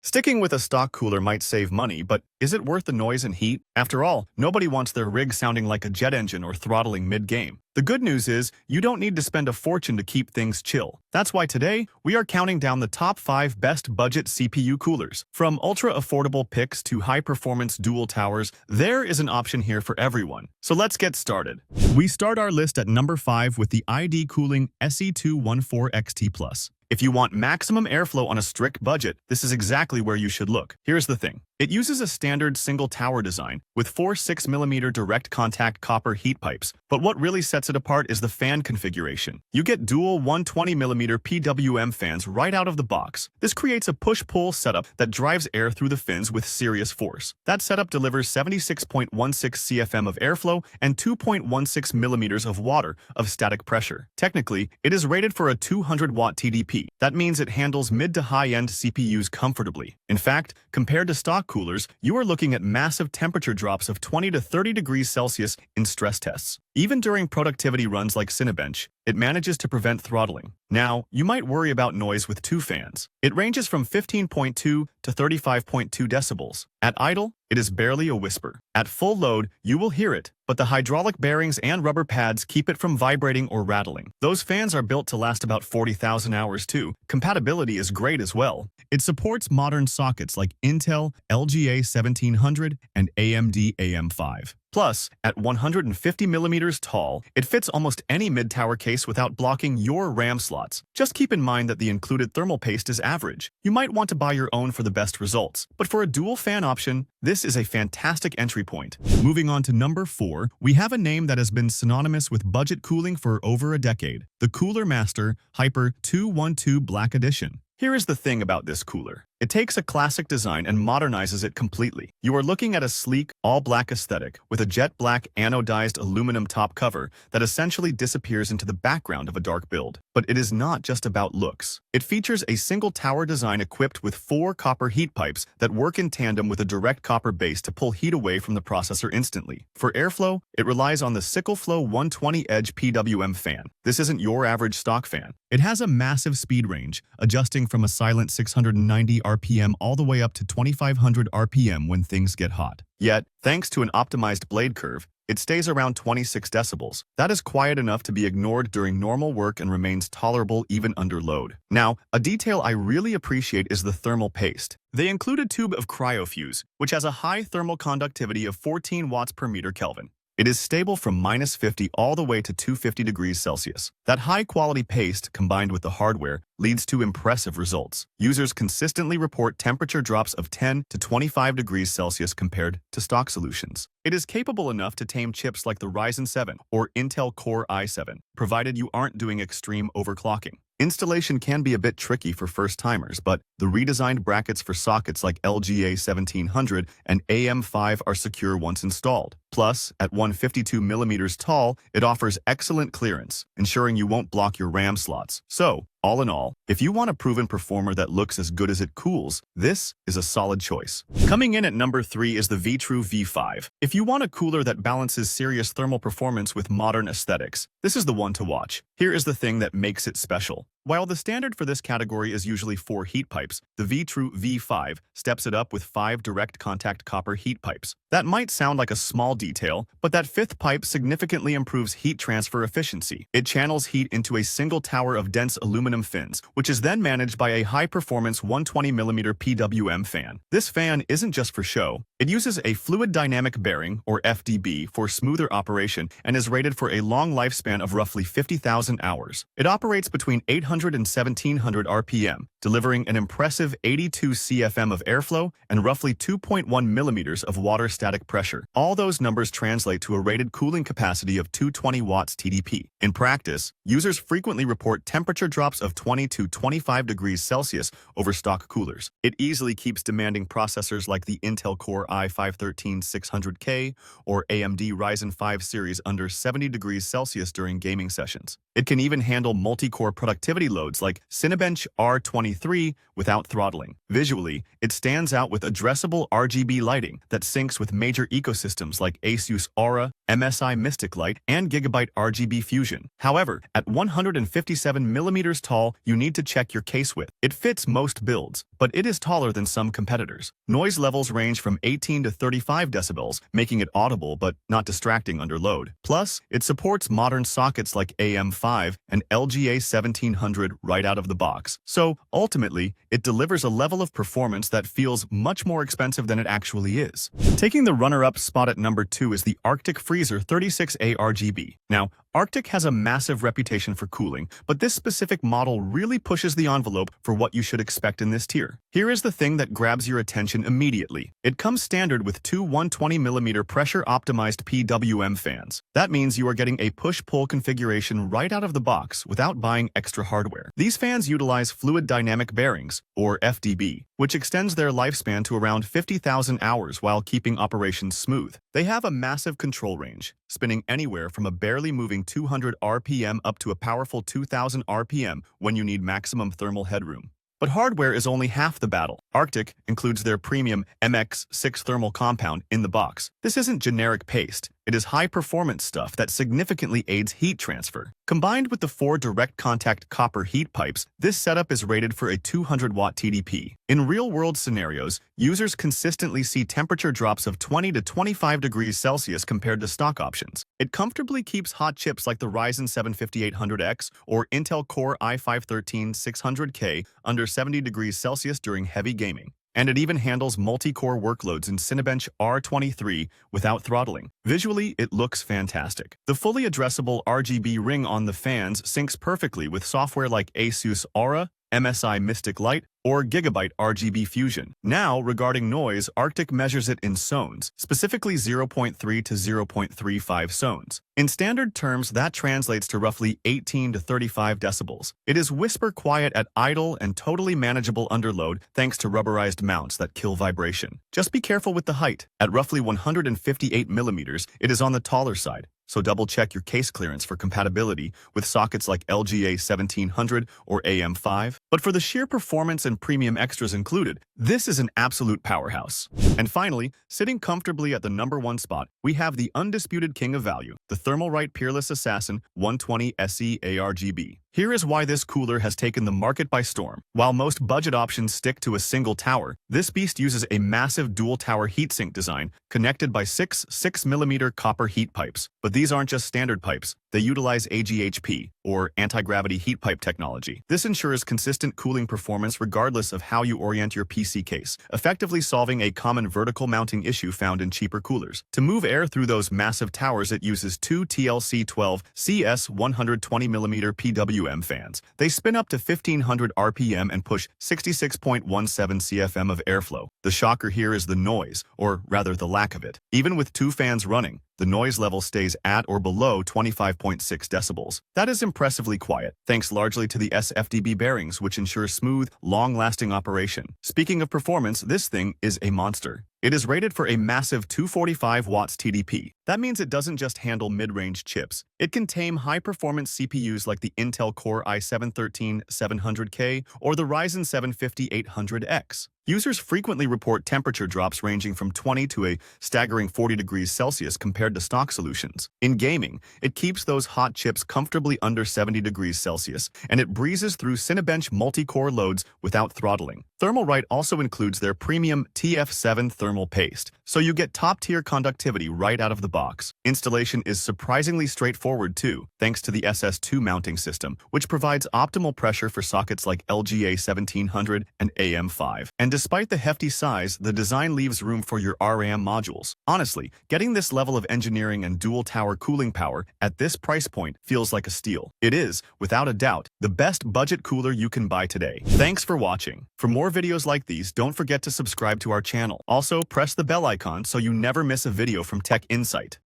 Sticking with a stock cooler might save money, but is it worth the noise and heat? After all, nobody wants their rig sounding like a jet engine or throttling mid-game. The good news is, you don't need to spend a fortune to keep things chill. That's why today, we are counting down the top 5 best budget CPU coolers. From ultra-affordable picks to high-performance dual towers, there is an option here for everyone. So let's get started. We start our list at number 5 with the ID Cooling SE214XT Plus. If you want maximum airflow on a strict budget, this is exactly where you should look. Here's the thing. It uses a standard single tower design with 4 6mm direct contact copper heat pipes, but what really sets it apart is the fan configuration. You get dual 120mm PWM fans right out of the box. This creates a push-pull setup that drives air through the fins with serious force. That setup delivers 76.16 CFM of airflow and 2.16 millimeters of water of static pressure. Technically, it is rated for a 200-watt TDP. That means it handles mid to high-end CPUs comfortably. In fact, compared to stock coolers, you are looking at massive temperature drops of 20 to 30 degrees Celsius in stress tests. Even during productivity runs like Cinebench, it manages to prevent throttling. Now, you might worry about noise with 2 fans. It ranges from 15.2 to 35.2 decibels. At idle, it is barely a whisper. At full load, you will hear it, but the hydraulic bearings and rubber pads keep it from vibrating or rattling. Those fans are built to last about 40,000 hours too. Compatibility is great as well. It supports modern sockets like Intel LGA 1700 and AMD AM5. Plus, at 150mm tall, it fits almost any mid-tower case without blocking your RAM slots. Just keep in mind that the included thermal paste is average. You might want to buy your own for the best results, but for a dual fan option, this is a fantastic entry point. Moving on to number 4, we have a name that has been synonymous with budget cooling for over a decade, the Cooler Master Hyper 212 Black Edition. Here is the thing about this cooler. It takes a classic design and modernizes it completely. You are looking at a sleek, all-black aesthetic with a jet black anodized aluminum top cover that essentially disappears into the background of a dark build. But it is not just about looks. It features a single tower design equipped with 4 copper heat pipes that work in tandem with a direct copper base to pull heat away from the processor instantly. For airflow, it relies on the SickleFlow 120 Edge PWM fan. This isn't your average stock fan. It has a massive speed range, adjusting from a silent 690 RPM all the way up to 2500 RPM when things get hot. Yet, thanks to an optimized blade curve, it stays around 26 decibels. That is quiet enough to be ignored during normal work and remains tolerable even under load. Now, a detail I really appreciate is the thermal paste. They include a tube of CryoFuse, which has a high thermal conductivity of 14 watts per meter Kelvin. It is stable from -50 all the way to 250 degrees Celsius. That high-quality paste, combined with the hardware, leads to impressive results. Users consistently report temperature drops of 10 to 25 degrees Celsius compared to stock solutions. It is capable enough to tame chips like the Ryzen 7 or Intel Core i7, provided you aren't doing extreme overclocking. Installation can be a bit tricky for first-timers, but the redesigned brackets for sockets like LGA 1700 and AM5 are secure once installed. Plus, at 152mm tall, it offers excellent clearance, ensuring you won't block your RAM slots. So, all in all, if you want a proven performer that looks as good as it cools, this is a solid choice. Coming in at number 3 is the Vetroo V5. If you want a cooler that balances serious thermal performance with modern aesthetics, this is the one to watch. Here is the thing that makes it special. While the standard for this category is usually 4 heat pipes, the Vetroo V5 steps it up with 5 direct contact copper heat pipes. That might sound like a small detail, but that 5th pipe significantly improves heat transfer efficiency. It channels heat into a single tower of dense aluminum fins, which is then managed by a high-performance 120mm PWM fan. This fan isn't just for show. It uses a fluid dynamic bearing, or FDB, for smoother operation and is rated for a long lifespan of roughly 50,000 hours. It operates between 800 and 1700 RPM, delivering an impressive 82 CFM of airflow and roughly 2.1 millimeters of water static pressure. All those numbers translate to a rated cooling capacity of 220 watts TDP. In practice, users frequently report temperature drops of 20 to 25 degrees Celsius over stock coolers. It easily keeps demanding processors like the Intel Core i5-13600K or AMD Ryzen 5 series under 70 degrees Celsius during gaming sessions. It can even handle multi-core productivity heavy loads like Cinebench R23 without throttling. Visually, it stands out with addressable RGB lighting that syncs with major ecosystems like ASUS Aura, MSI Mystic Light, and Gigabyte RGB Fusion. However, at 157mm tall, you need to check your case width. It fits most builds, but it is taller than some competitors. Noise levels range from 18 to 35 decibels, making it audible but not distracting under load. Plus, it supports modern sockets like AM5 and LGA 1700 right out of the box. So, ultimately, it delivers a level of performance that feels much more expensive than it actually is. Taking the runner-up spot at number 2 is the Arctic Freezer 36 A-RGB. Now, Arctic has a massive reputation for cooling, but this specific model really pushes the envelope for what you should expect in this tier. Here is the thing that grabs your attention immediately. It comes standard with two 120mm pressure-optimized PWM fans. That means you are getting a push-pull configuration right out of the box without buying extra hardware. These fans utilize fluid dynamic bearings, or FDB, which extends their lifespan to around 50,000 hours while keeping operations smooth. They have a massive control range, spinning anywhere from a barely moving 200 RPM up to a powerful 2000 RPM when you need maximum thermal headroom. But hardware is only half the battle. Arctic includes their premium MX6 thermal compound in the box. This isn't generic paste. It is high-performance stuff that significantly aids heat transfer. Combined with the 4 direct contact copper heat pipes, this setup is rated for a 200-watt TDP. In real-world scenarios, users consistently see temperature drops of 20 to 25 degrees Celsius compared to stock options. It comfortably keeps hot chips like the Ryzen 7 5800X or Intel Core i5-13600K under 70 degrees Celsius during heavy gaming. And it even handles multi-core workloads in Cinebench R23 without throttling. Visually, it looks fantastic. The fully addressable RGB ring on the fans syncs perfectly with software like ASUS Aura, MSI Mystic Light, or Gigabyte RGB Fusion. Now, regarding noise, Arctic measures it in zones, specifically 0.3 to 0.35 zones. In standard terms, that translates to roughly 18 to 35 decibels. It is whisper quiet at idle and totally manageable under load thanks to rubberized mounts that kill vibration. Just be careful with the height. At roughly 158mm, it is on the taller side. So double-check your case clearance for compatibility with sockets like LGA 1700 or AM5. But for the sheer performance and premium extras included, this is an absolute powerhouse. And finally, sitting comfortably at the number 1 spot, we have the undisputed king of value, the Thermalright Peerless Assassin 120 SE ARGB. Here is why this cooler has taken the market by storm. While most budget options stick to a single tower, this beast uses a massive dual-tower heatsink design connected by 6 6mm copper heat pipes. But these aren't just standard pipes. They utilize AGHP, or anti-gravity heat pipe technology. This ensures consistent cooling performance regardless of how you orient your PC case, effectively solving a common vertical mounting issue found in cheaper coolers. To move air through those massive towers, it uses two TLC-12 CS 120mm PWM fans. They spin up to 1500 RPM and push 66.17 CFM of airflow. The shocker here is the noise, or rather the lack of it. Even with 2 fans running, the noise level stays at or below 25.6 decibels. That is impressively quiet, thanks largely to the SFDB bearings, which ensure smooth, long-lasting operation. Speaking of performance, this thing is a monster. It is rated for a massive 245 watts TDP. That means it doesn't just handle mid-range chips. It can tame high-performance CPUs like the Intel Core i7-13700K or the Ryzen 7 5800X. Users frequently report temperature drops ranging from 20 to a staggering 40 degrees Celsius compared to stock solutions. In gaming, it keeps those hot chips comfortably under 70 degrees Celsius, and it breezes through Cinebench multi-core loads without throttling. Thermalright also includes their premium TF7 thermal paste, so you get top-tier conductivity right out of the box. Installation is surprisingly straightforward too, thanks to the SS2 mounting system, which provides optimal pressure for sockets like LGA 1700 and AM5. And despite the hefty size, the design leaves room for your RAM modules. Honestly, getting this level of engineering and dual-tower cooling power at this price point feels like a steal. It is, without a doubt, the best budget cooler you can buy today. Thanks for watching. For more videos like these, don't forget to subscribe to our channel. Also, press the bell icon so you never miss a video from Tech Insight.